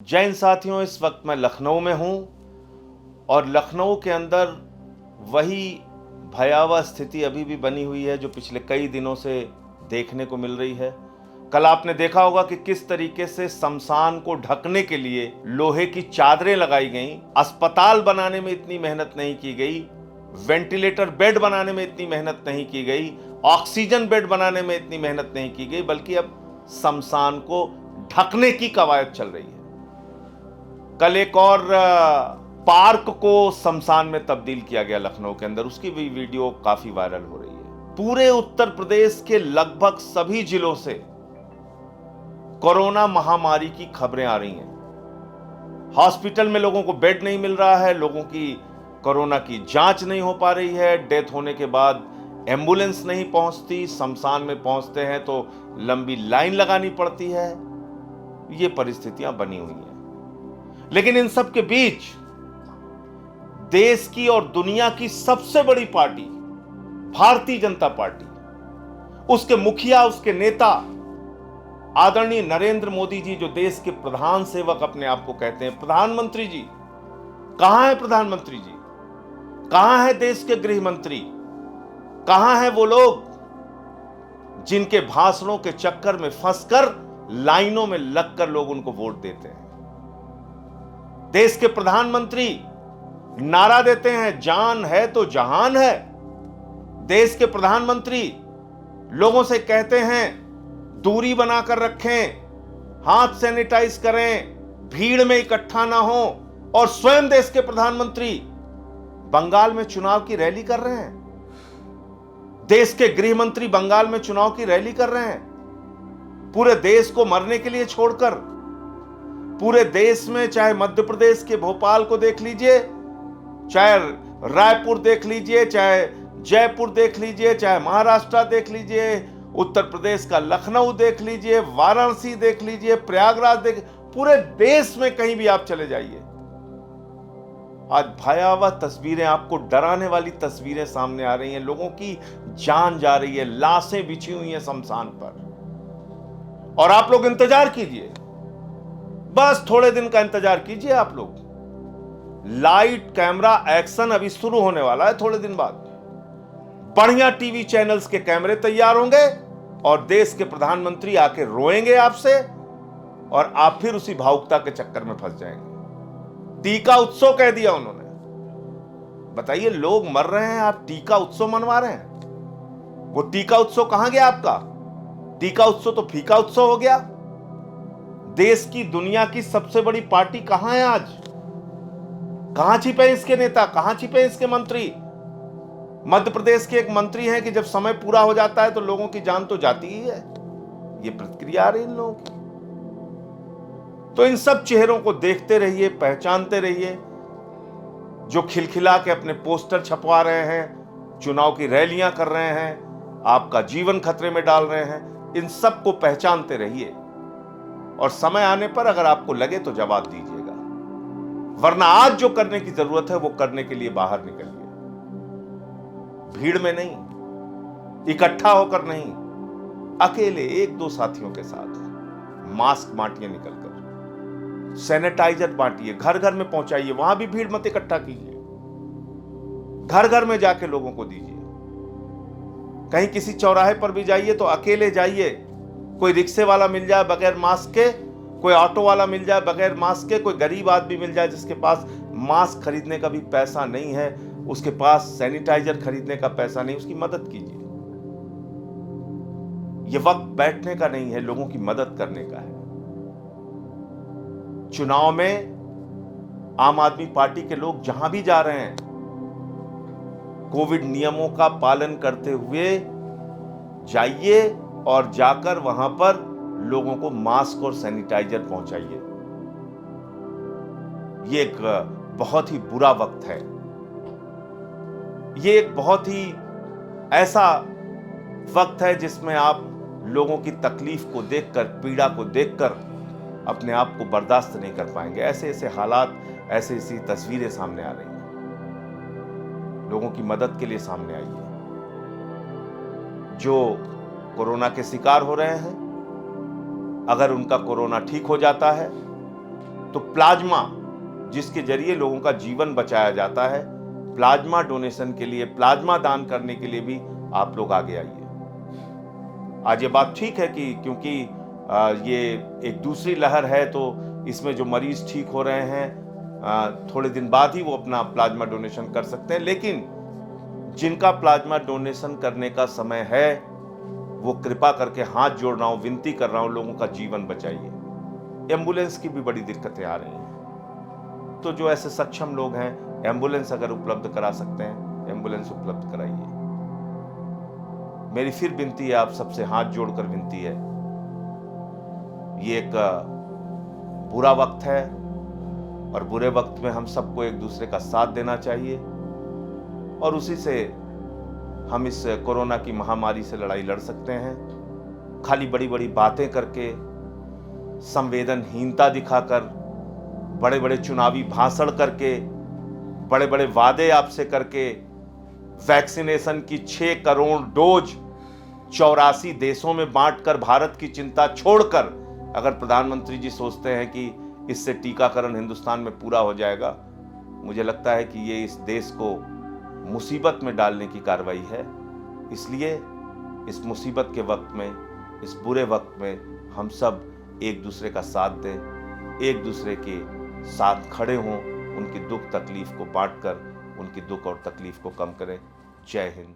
जैन साथियों, इस वक्त मैं लखनऊ में हूं और लखनऊ के अंदर वही भयावह स्थिति अभी भी बनी हुई है जो पिछले कई दिनों से देखने को मिल रही है। कल आपने देखा होगा कि किस तरीके से शमशान को ढकने के लिए लोहे की चादरें लगाई गईं। अस्पताल बनाने में इतनी मेहनत नहीं की गई, वेंटिलेटर बेड बनाने में इतनी मेहनत नहीं की गई, ऑक्सीजन बेड बनाने में इतनी मेहनत नहीं की गई, बल्कि अब शमशान को ढकने की कवायद चल रही है। कल एक और पार्क को शमशान में तब्दील किया गया लखनऊ के अंदर, उसकी भी वीडियो काफी वायरल हो रही है। पूरे उत्तर प्रदेश के लगभग सभी जिलों से कोरोना महामारी की खबरें आ रही हैं। हॉस्पिटल में लोगों को बेड नहीं मिल रहा है, लोगों की कोरोना की जांच नहीं हो पा रही है, डेथ होने के बाद एम्बुलेंस नहीं पहुंचती, शमशान में पहुंचते हैं तो लंबी लाइन लगानी पड़ती है। ये परिस्थितियां बनी हुई हैं। लेकिन इन सब के बीच देश की और दुनिया की सबसे बड़ी पार्टी भारतीय जनता पार्टी, उसके मुखिया, उसके नेता आदरणीय नरेंद्र मोदी जी, जो देश के प्रधान सेवक अपने आप को कहते हैं, प्रधानमंत्री जी, कहां है प्रधानमंत्री जी? कहां है देश के गृह मंत्री? कहां है वो लोग जिनके भाषणों के चक्कर में फंसकर लाइनों में लगकर लोग उनको वोट देते हैं? देश के प्रधानमंत्री नारा देते हैं, जान है तो जहान है। देश के प्रधानमंत्री लोगों से कहते हैं दूरी बनाकर रखें, हाथ सैनिटाइज करें, भीड़ में इकट्ठा ना हो, और स्वयं देश के प्रधानमंत्री बंगाल में चुनाव की रैली कर रहे हैं। देश के गृह मंत्री बंगाल में चुनाव की रैली कर रहे हैं, पूरे देश को मरने के लिए छोड़कर। पूरे देश में, चाहे मध्य प्रदेश के भोपाल को देख लीजिए, चाहे रायपुर देख लीजिए, चाहे जयपुर देख लीजिए, चाहे महाराष्ट्र देख लीजिए, उत्तर प्रदेश का लखनऊ देख लीजिए, वाराणसी देख लीजिए, प्रयागराज देख, पूरे देश में कहीं भी आप चले जाइए, आज भयावह तस्वीरें, आपको डराने वाली तस्वीरें सामने आ रही हैं। लोगों की जान जा रही है, लाशें बिछी हुई हैं शमशान पर। और आप लोग इंतजार कीजिए, बस थोड़े दिन का इंतजार कीजिए आप लोग। लाइट कैमरा एक्शन अभी शुरू होने वाला है। थोड़े दिन बाद बढ़िया टीवी चैनल्स के कैमरे तैयार होंगे और देश के प्रधानमंत्री आके रोएंगे आपसे, और आप फिर उसी भावुकता के चक्कर में फंस जाएंगे। टीका उत्सव कह दिया उन्होंने। बताइए, लोग मर रहे हैं, आप टीका उत्सव मनवा रहे हैं। वो टीका उत्सव कहां गया आपका? टीका उत्सव तो फीका उत्सव हो गया। देश की, दुनिया की सबसे बड़ी पार्टी कहां है आज? कहां छिपे इसके नेता? कहां छिपे इसके मंत्री? मध्य प्रदेश के एक मंत्री हैं कि जब समय पूरा हो जाता है तो लोगों की जान तो जाती ही है। ये प्रतिक्रिया आ रही इन लोगों की। तो इन सब चेहरों को देखते रहिए, पहचानते रहिए, जो खिलखिला के अपने पोस्टर छपवा रहे हैं, चुनाव की रैलियां कर रहे हैं, आपका जीवन खतरे में डाल रहे हैं। इन सब को पहचानते रहिए और समय आने पर अगर आपको लगे तो जवाब दीजिएगा, वरना आज जो करने की जरूरत है वो करने के लिए बाहर निकलिए। भीड़ में नहीं, इकट्ठा होकर नहीं, अकेले एक दो साथियों के साथ मास्क बांटिए, निकलकर सैनिटाइजर बांटिए, घर घर में पहुंचाइए। वहां भी भीड़ मत इकट्ठा कीजिए, घर घर में जाके लोगों को दीजिए। कहीं किसी चौराहे पर भी जाइए तो अकेले जाइए। कोई रिक्शे वाला मिल जाए बगैर मास्क के, कोई ऑटो वाला मिल जाए बगैर मास्क के, कोई गरीब आदमी मिल जाए जिसके पास मास्क खरीदने का भी पैसा नहीं है, उसके पास सैनिटाइजर खरीदने का पैसा नहीं, उसकी मदद कीजिए। यह वक्त बैठने का नहीं है, लोगों की मदद करने का है। चुनाव में आम आदमी पार्टी के लोग जहां भी जा रहे हैं, कोविड नियमों का पालन करते हुए जाइए और जाकर वहां पर लोगों को मास्क और सैनिटाइजर पहुंचाइए। ये एक बहुत ही बुरा वक्त है। ये एक बहुत ही ऐसा वक्त है जिसमें आप लोगों की तकलीफ को देखकर, पीड़ा को देखकर अपने आप को बर्दाश्त नहीं कर पाएंगे। ऐसे ऐसे हालात, ऐसी ऐसी तस्वीरें सामने आ रही हैं। लोगों की मदद के लिए सामने आइए। जो कोरोना के शिकार हो रहे हैं, अगर उनका कोरोना ठीक हो जाता है तो प्लाज्मा, जिसके जरिए लोगों का जीवन बचाया जाता है, प्लाज्मा डोनेशन के लिए, प्लाज्मा दान करने के लिए भी आप लोग आगे आइए। आज ये बात ठीक है कि क्योंकि ये एक दूसरी लहर है, तो इसमें जो मरीज ठीक हो रहे हैं थोड़े दिन बाद ही वो अपना प्लाज्मा डोनेशन कर सकते हैं, लेकिन जिनका प्लाज्मा डोनेशन करने का समय है वो कृपा करके हाथ जोड़ रहा हूं, विनती कर रहा हूं, लोगों का जीवन बचाइए। एम्बुलेंस की भी बड़ी दिक्कतें आ रही हैं, तो जो ऐसे सक्षम लोग हैं, एम्बुलेंस अगर उपलब्ध करा सकते हैं, एम्बुलेंस उपलब्ध कराइए। मेरी फिर विनती है, आप सबसे हाथ जोड़कर विनती है, ये एक बुरा वक्त है और बुरे वक्त में हम सबको एक दूसरे का साथ देना चाहिए और उसी से हम इस कोरोना की महामारी से लड़ाई लड़ सकते हैं। खाली बड़ी बड़ी बातें करके, संवेदनहीनता दिखाकर, बड़े बड़े चुनावी भाषण करके, बड़े बड़े वादे आपसे करके, वैक्सीनेशन की 6 करोड़ डोज 84 देशों में बांटकर भारत की चिंता छोड़कर अगर प्रधानमंत्री जी सोचते हैं कि इससे टीकाकरण हिंदुस्तान में पूरा हो जाएगा, मुझे लगता है कि ये इस देश को मुसीबत में डालने की कार्रवाई है। इसलिए इस मुसीबत के वक्त में, इस बुरे वक्त में हम सब एक दूसरे का साथ दें, एक दूसरे के साथ खड़े हों, उनकी दुख तकलीफ को बांटकर उनकी दुख और तकलीफ को कम करें। जय हिंद।